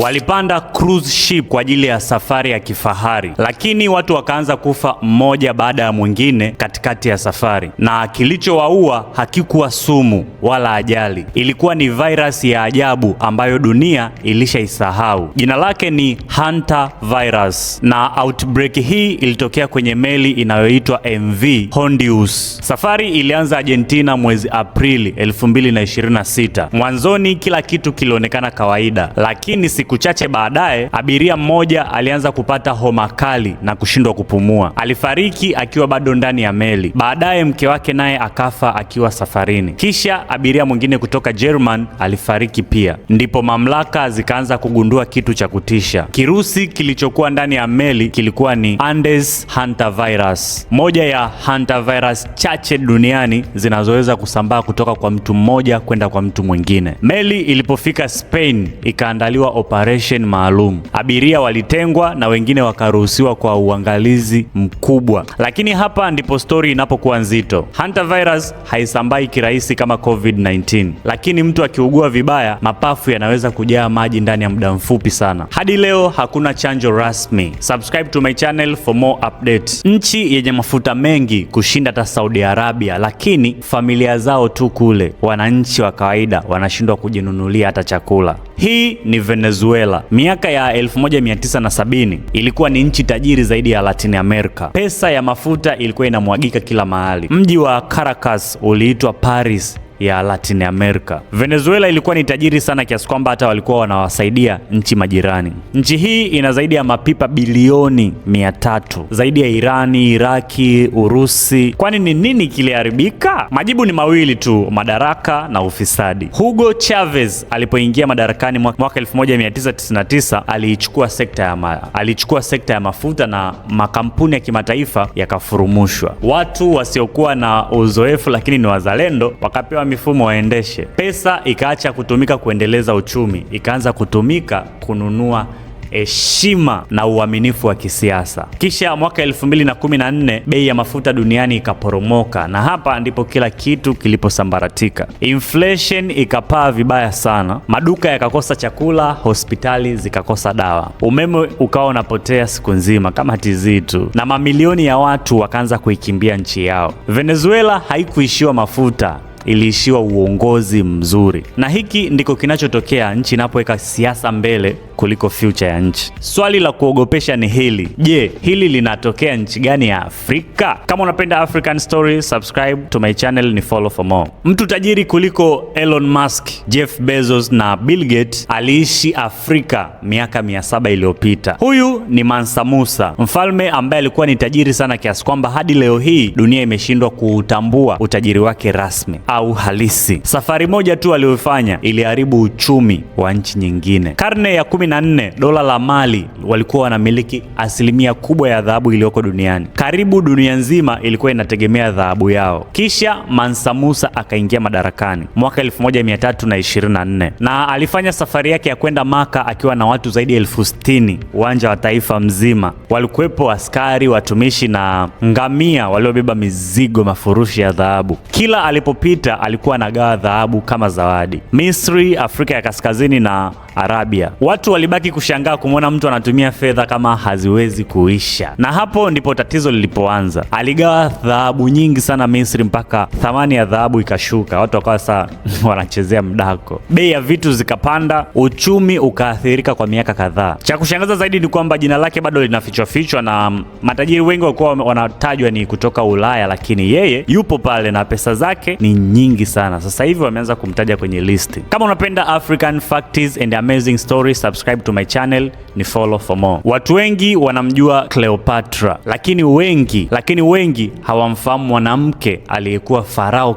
Walipanda cruise ship kwa ajili ya safari ya kifahari, lakini watu wakaanza kufa mmoja baada ya mwingine katikati ya safari, na kilichowaua hakikuwa sumu wala ajali. Ilikuwa ni virus ya ajabu ambayo dunia ilishaisahau. Jina lake ni Hanta virus, na outbreak hii ilitokea kwenye meli inayoitwa MV Hondius. Safari ilianza Argentina mwezi Aprili 2026. Mwanzoni kila kitu kilionekana kawaida, lakini siku chache baadaye abiria mmoja alianza kupata homa kali na kushindwa kupumua. Alifariki akiwa bado ndani ya meli. Baadaye mke wake naye akafa akiwa safarini. Kisha abiria mwingine kutoka German alifariki pia. Ndipo mamlaka zikaanza kugundua kitu cha kutisha. Kirusi kilichokuwa ndani ya meli kilikuwa ni Andes hantavirus, moja ya hantavirus chache duniani zinazoweza kusambaa kutoka kwa mtu mmoja kwenda kwa mtu mwingine. Meli ilipofika Spain ikaandaliwa operation maalum. Abiria walitengwa na wengine wakaruhusiwa kwa uangalizi mkubwa. Lakini hapa ndipo story inapokuwa nzito. Hantavirus haisambai kirahisi kama COVID-19, lakini mtu akiugua vibaya, mapafu yanaweza kujaa maji ndani ya muda mfupi sana. Hadi leo hakuna chanjo rasmi. Subscribe to my channel for more updates. Nchi yenye mafuta mengi kushinda hata Saudi Arabia, lakini familia zao tu kule, wananchi wa kawaida wanashindwa kujinunulia hata chakula. Hii ni Venezuela. Miaka ya 1970 ilikuwa ni nchi tajiri zaidi ya Latin America. Pesa ya mafuta ilikuwa inamwagika kila mahali. Mji wa Caracas uliitwa Paris ya Latin America. Venezuela ilikuwa ni tajiri sana kiasi kwamba hata walikuwa wanawasaidia nchi majirani. Nchi hii ina zaidi ya mapipa bilioni 300, zaidi ya Irani, Iraki, Urusi. Kwani ni nini kiliharibika? Majibu ni mawili tu: madaraka na ufisadi. Hugo Chavez alipoingia madarakani mwaka 1999 alichukua sekta ya mafuta na makampuni ya kimataifa yakafurumushwa. Watu wasiokuwa na uzoefu lakini ni wazalendo wakapewa mifumo waendeshe. Pesa ikaacha kutumika kuendeleza uchumi, ikaanza kutumika kununua heshima na uaminifu wa kisiasa. Kisha mwaka 2014 bei ya mafuta duniani ikaporomoka, na hapa ndipo kila kitu kiliposambaratika. Inflation ikapaa vibaya sana, maduka yakakosa chakula, hospitali zikakosa dawa, umeme ukawa unapotea siku nzima kama TZ tu, na mamilioni ya watu wakaanza kuikimbia nchi yao. Venezuela haikuishiwa mafuta, iliishiwa uongozi mzuri. Na hiki ndiko kinachotokea nchi inapoweka siasa mbele kuliko future ya nchi. Swali la kuogopesha ni hili: je, hili linatokea nchi gani ya Afrika? Kama unapenda African stories, subscribe to my channel, ni follow for more. Mtu tajiri kuliko Elon Musk, Jeff Bezos na Bill Gates aliishi Afrika miaka 700 iliyopita. Huyu ni Mansa Musa, mfalme ambaye alikuwa ni tajiri sana kiasi kwamba hadi leo hii dunia imeshindwa kuutambua utajiri wake rasmi au halisi. Safari moja tu aliyofanya iliharibu uchumi wa nchi nyingine. Karne ya 14, dola la Mali walikuwa wanamiliki asilimia kubwa ya dhahabu iliyoko duniani. Karibu dunia nzima ilikuwa inategemea dhahabu yao. Kisha Mansa Musa akaingia madarakani mwaka 1324, na alifanya safari yake ya kwenda Maka akiwa na watu zaidi ya 60,000, uwanja wa taifa mzima. Walikuwepo askari, watumishi na ngamia waliobeba mizigo, mafurushi ya dhahabu. Kila alipopita alikuwa anagawa dhahabu kama zawadi. Misri, Afrika ya Kaskazini na Arabia. Watu walibaki kushangaa kumwona mtu anatumia fedha kama haziwezi kuisha. Na hapo ndipo tatizo lilipoanza. Aligawa dhahabu nyingi sana Misri mpaka thamani ya dhahabu ikashuka. Watu wakawa sasa wanachezea mdako. Bei ya vitu zikapanda, uchumi ukaathirika kwa miaka kadhaa. Cha kushangaza zaidi ni kwamba jina lake bado linafichwa na matajiri wengi walikuwa wanatajwa ni kutoka Ulaya, lakini yeye yupo pale na pesa zake ni nyingi sana. Sasa hivi wameanza kumtaja kwenye listi. Kama unapenda African facts and amazing stories, subscribe to my channel, ni follow for more. Watu wengi wanamjua Cleopatra, lakini wengi hawamfahamu mwanamke aliyekuwa farao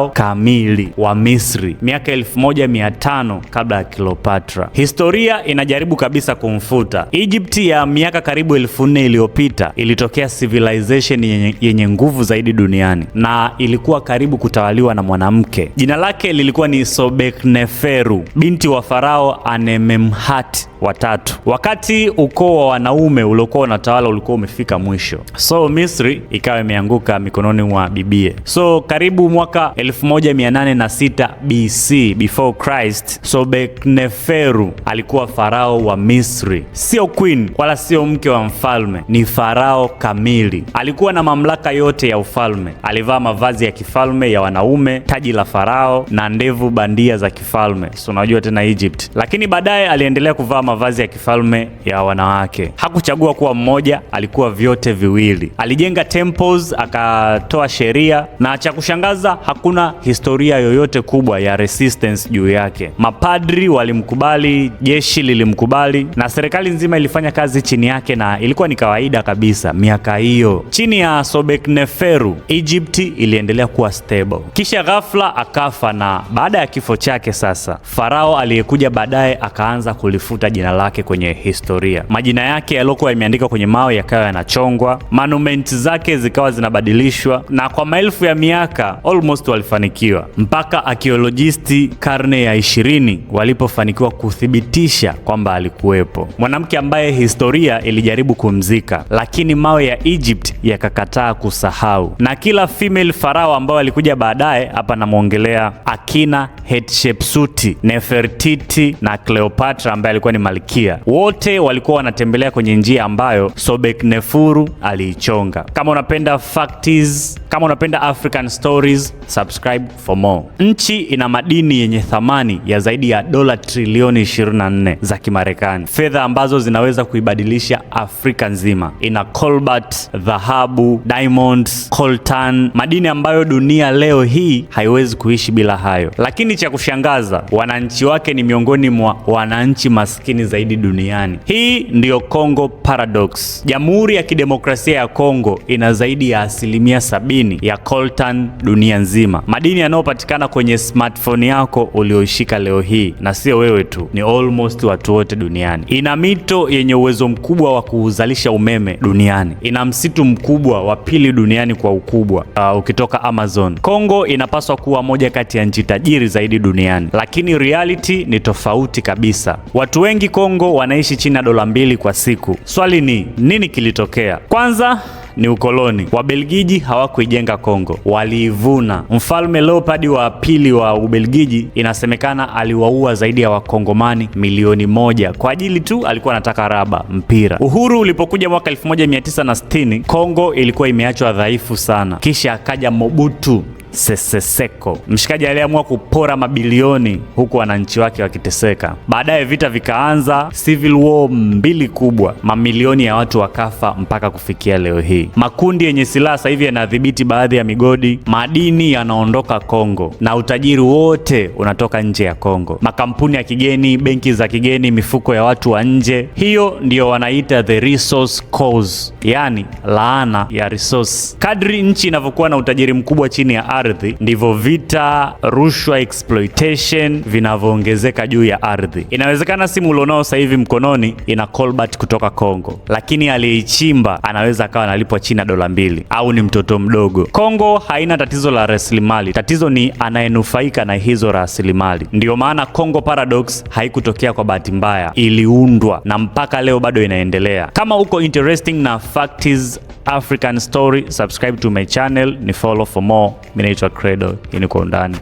kamili, wa Misri miaka 1500 kabla ya Cleopatra. Historia inajaribu kabisa kumfuta. Egypt ya miaka karibu 4000 iliyopita ilitokea civilization yenye nguvu zaidi duniani. duniani na ilikuwa karibu kutawaliwa na mwanamke. Jina lake lilikuwa ni Sobekneferu, binti wa Farao Anememhat watatu. Wakati ukoo wa wanaume uliokuwa unatawala ulikuwa umefika mwisho, so Misri ikawa imeanguka mikononi mwa bibie. So karibu mwaka 1806 BC before Christ, Sobekneferu alikuwa farao wa Misri, sio queen wala sio mke wa mfalme, ni farao kamili. Alikuwa na mamlaka yote ya ufalme. Alivaa mavazi ya kifalme ya wanaume, taji la farao na ndevu bandia za kifalme. So unajua tena Egypt. Lakini baadaye aliendelea kuvaa mavazi ya kifalme ya wanawake. Hakuchagua kuwa mmoja, alikuwa vyote viwili. Alijenga temples, akatoa sheria, na cha kushangaza hakuna historia yoyote kubwa ya resistance juu yake. Mapadri walimkubali, jeshi lilimkubali na serikali nzima ilifanya kazi chini yake, na ilikuwa ni kawaida kabisa miaka hiyo. Chini ya Sobekneferu, Egypt iliendelea kuwa stable. Kisha ghafla akafa, na baada ya kifo chake sasa farao aliyekuja baadaye akaanza kulifuta jina lake kwenye historia. Majina yake yaliokuwa yameandikwa kwenye mawe yakawa yanachongwa, monuments zake zikawa zinabadilishwa, na kwa maelfu ya miaka almost walifanikiwa, mpaka archaeologisti karne ya 20 walipofanikiwa kuthibitisha kwamba alikuwepo. Mwanamke ambaye historia ilijaribu kumzika, lakini mawe ya Egypt yakakataa kusahau. Na kila female farao ambao alikuja baadaye, hapa namuongelea Akina, Hatshepsut, Nefertiti na Cleopatra ambaye alikuwa ni malkia, wote walikuwa wanatembelea kwenye njia ambayo Sobekneferu aliichonga. Kama unapenda facts, kama unapenda African stories, subscribe for more. Nchi ina madini yenye thamani ya zaidi ya dola trilioni 24 za Kimarekani, fedha ambazo zinaweza kuibadilisha Afrika nzima. Ina cobalt, dhahabu, diamonds, coltan, madini ambayo dunia leo hii haiwezi kuishi bila hayo. Lakini cha kushangaza, wananchi wake ni miongoni mwa wananchi maskini zaidi duniani. Hii ndiyo Congo Paradox. Jamhuri ya Kidemokrasia ya Kongo ina zaidi ya 70% ya coltan dunia nzima, madini yanayopatikana kwenye smartphone yako ulioishika leo hii, na sio wewe tu, ni almost watu wote duniani. Ina mito yenye uwezo mkubwa wa kuzalisha umeme duniani. Ina msitu mkubwa wa pili duniani kwa ukubwa, ukitoka Amazon. Kongo inapaswa kuwa moja kati ya nchi tajiri zaidi duniani, lakini reality ni tofauti kabisa. Watu wengi Kongo wanaishi chini ya $2 kwa siku. Swali ni nini kilitokea? Kwanza ni ukoloni. Wabelgiji hawakuijenga Kongo, waliivuna. Mfalme Leopold wa pili wa Ubelgiji inasemekana aliwaua zaidi ya Wakongomani milioni 1 kwa ajili tu alikuwa anataka raba mpira. Uhuru ulipokuja mwaka 1960, Kongo ilikuwa imeachwa dhaifu sana. Kisha akaja Mobutu Sese Seko, mshikaji aliamua kupora mabilioni huku wananchi wake wakiteseka. Baadaye vita vikaanza, civil war 2 kubwa, mamilioni ya watu wakafa mpaka kufikia leo hii. Makundi yenye silaha sasa hivi yanadhibiti baadhi ya migodi, madini yanaondoka Kongo na utajiri wote unatoka nje ya Kongo. Makampuni ya kigeni, benki za kigeni, mifuko ya watu wa nje. Hiyo ndiyo wanaita the resource cause, yani laana ya resource. Kadri nchi inavyokuwa na utajiri mkubwa chini ya ardhi, ndivyo vita, rushwa, exploitation vinavyoongezeka juu ya ardhi. Inawezekana simu ulionao sasa hivi mkononi ina cobalt kutoka Kongo, lakini aliyeichimba anaweza akawa analipwa chini ya $2 au ni mtoto mdogo. Kongo haina tatizo la rasilimali, tatizo ni anayenufaika na hizo rasilimali. Ndio maana Congo Paradox haikutokea kwa bahati mbaya, iliundwa na mpaka leo bado inaendelea. Kama uko interesting na facts African story, subscribe to my channel, ni follow for more. Mimi naitwa Credo, hii ni Kwa Undani.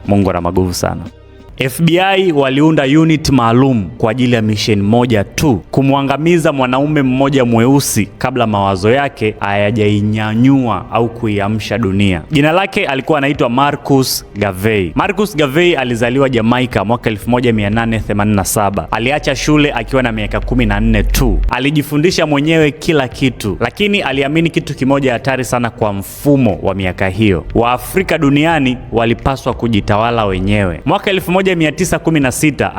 Mungu ana maguvu sana. FBI waliunda unit maalum kwa ajili ya mission moja tu, kumwangamiza mwanaume mmoja mweusi kabla mawazo yake hayajainyanyua au kuiamsha dunia. Jina lake alikuwa anaitwa Marcus Garvey. Marcus Garvey alizaliwa Jamaica mwaka 1887. Aliacha shule akiwa na miaka 14 tu. Alijifundisha mwenyewe kila kitu, lakini aliamini kitu kimoja hatari sana kwa mfumo wa miaka hiyo. Waafrika duniani walipaswa kujitawala wenyewe. Mwaka 1916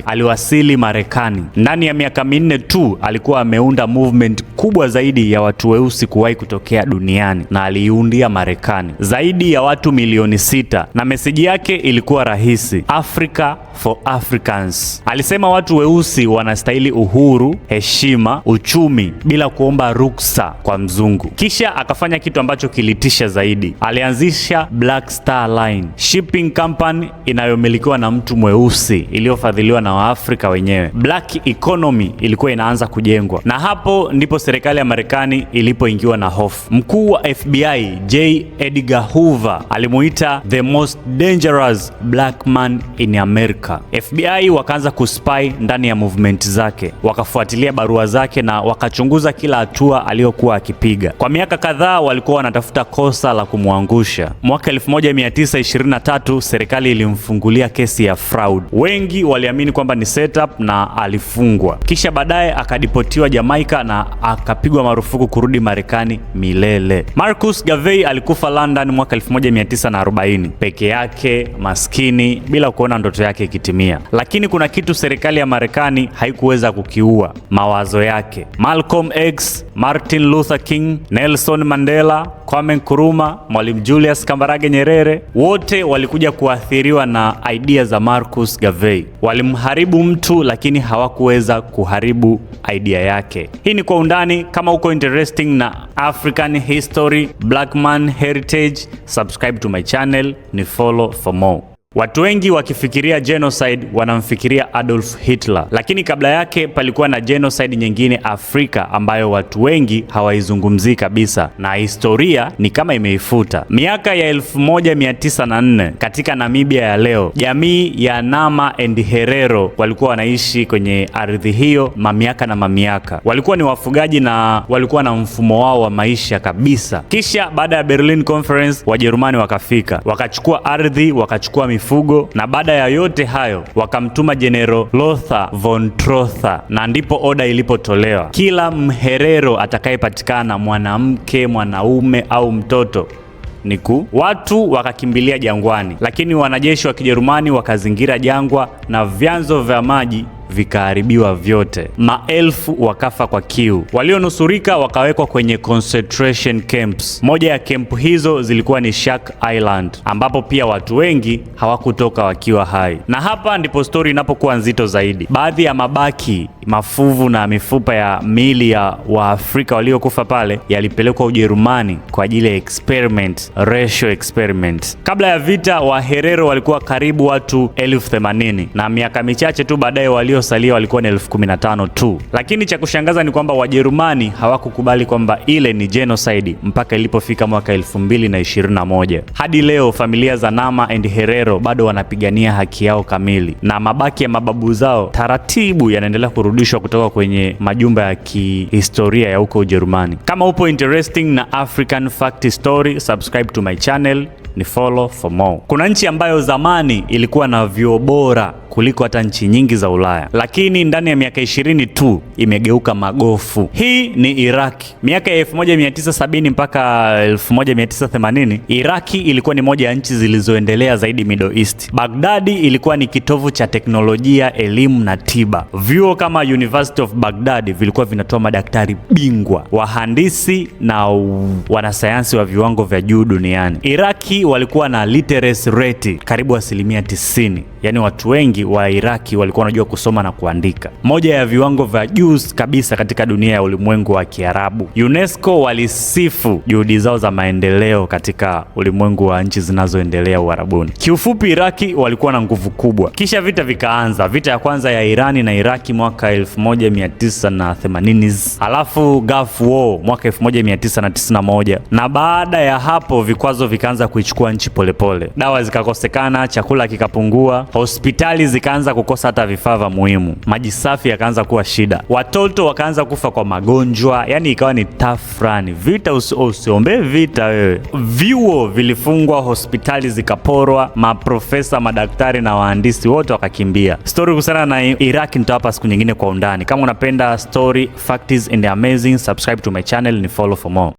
aliwasili Marekani. Ndani ya miaka minne tu alikuwa ameunda movement kubwa zaidi ya watu weusi kuwahi kutokea duniani, na aliiundia Marekani zaidi ya watu milioni 6, na meseji yake ilikuwa rahisi: Africa for Africans. Alisema watu weusi wanastahili uhuru, heshima, uchumi bila kuomba ruksa kwa mzungu. Kisha akafanya kitu ambacho kilitisha zaidi. Alianzisha Black Star Line, shipping company inayomilikiwa na mtu mweusi, iliyofadhiliwa na Waafrika wenyewe. Black economy ilikuwa inaanza kujengwa, na hapo ndipo serikali ya Marekani ilipoingiwa na hofu. Mkuu wa FBI J. Edgar Hoover alimuita the most dangerous black man in America. FBI wakaanza kuspy ndani ya movement zake, wakafuatilia barua zake na wakachunguza kila hatua aliyokuwa akipiga. Kwa miaka kadhaa walikuwa wanatafuta kosa la kumwangusha. Mwaka 1923 serikali ilimfungulia kesi ya fraud. Wengi waliamini kwamba ni setup na alifungwa. Kisha baadaye akadipotiwa Jamaica na akapigwa marufuku kurudi Marekani milele. Marcus Garvey alikufa London mwaka 1940, peke yake, maskini, bila kuona ndoto yake ikitimia. Lakini kuna kitu serikali ya Marekani haikuweza kukiua: mawazo yake. Malcolm X, Martin Luther King, Nelson Mandela, Kwame Nkrumah, Mwalimu Julius Kambarage Nyerere, wote walikuja kuathiriwa na idea za Marcus Garvey. Walimharibu mtu, lakini hawakuweza kuharibu idea yake. Hii ni Kwa Undani. Kama uko interesting na African history, Black man heritage, subscribe to my channel, ni follow for more. Watu wengi wakifikiria genocide wanamfikiria Adolf Hitler, lakini kabla yake palikuwa na genocide nyingine Afrika ambayo watu wengi hawaizungumzii kabisa, na historia ni kama imeifuta. Miaka ya 1904 katika Namibia ya leo, jamii ya Nama and Herero walikuwa wanaishi kwenye ardhi hiyo mamiaka na mamiaka. Walikuwa ni wafugaji na walikuwa na mfumo wao wa maisha kabisa. Kisha baada ya Berlin Conference, Wajerumani wakafika, wakachukua ardhi, wakachukua mifugo, na baada ya yote hayo wakamtuma General Lothar von Trotha, na ndipo oda ilipotolewa: kila Mherero atakayepatikana, mwanamke, mwanaume au mtoto, watu wakakimbilia jangwani. Lakini wanajeshi wa Kijerumani wakazingira jangwa na vyanzo vya maji vikaharibiwa vyote. Maelfu wakafa kwa kiu. Walionusurika wakawekwa kwenye concentration camps. Moja ya kempu hizo zilikuwa ni Shark Island, ambapo pia watu wengi hawakutoka wakiwa hai. Na hapa ndipo story inapokuwa nzito zaidi. Baadhi ya mabaki, mafuvu na mifupa ya miili ya Waafrika waliokufa pale yalipelekwa Ujerumani kwa ajili ya experiment, ratio experiment. Kabla ya vita, Waherero walikuwa karibu watu 80,000 na miaka michache tu baadaye waliosalia walikuwa ni 15,000 tu. Lakini cha kushangaza ni kwamba Wajerumani hawakukubali kwamba ile ni genocide mpaka ilipofika mwaka 2021. Hadi leo familia za Nama and Herero bado wanapigania haki yao kamili, na mabaki ya mababu zao taratibu yanaendelea kurudishwa kutoka kwenye majumba ya kihistoria ya huko Ujerumani. Kama upo interesting na African fact story, subscribe to my channel, ni follow for more. Kuna nchi ambayo zamani ilikuwa na vyuo bora kuliko hata nchi nyingi za Ulaya, lakini ndani ya miaka 20 tu imegeuka magofu. Hii ni Iraki. Miaka ya 1970 mpaka 1980, Iraki ilikuwa ni moja ya nchi zilizoendelea zaidi Middle East. Baghdadi ilikuwa ni kitovu cha teknolojia, elimu na tiba. Vyuo kama University of Baghdad vilikuwa vinatoa madaktari bingwa, wahandisi na wanasayansi wa viwango vya juu duniani. Iraki walikuwa na literacy rate karibu 90%. Yaani watu wengi wa Iraki walikuwa wanajua kusoma na kuandika. Moja ya viwango vya juu kabisa katika dunia ya ulimwengu wa Kiarabu. UNESCO walisifu juhudi zao za maendeleo katika ulimwengu wa nchi zinazoendelea Uarabuni. Kiufupi, Iraki walikuwa na nguvu kubwa. Kisha vita vikaanza. Vita ya kwanza ya Irani na Iraki mwaka 1980s. Alafu Gulf War mwaka 1991. Na baada ya hapo vikwazo vikaanza kuichukua nchi polepole. Dawa zikakosekana, chakula kikapungua, hospitali zikaanza kukosa hata vifaa vya muhimu, maji safi yakaanza kuwa shida, watoto wakaanza kufa kwa magonjwa, yani ikawa ni tafrani. Vita usiombe vita wewe. Vyuo vilifungwa, hospitali zikaporwa, maprofesa, madaktari na wahandisi wote wakakimbia. Story kuhusiana na Iraq nitawapa siku nyingine kwa undani. Kama unapenda story, facts and amazing, subscribe to my channel, ni follow for more.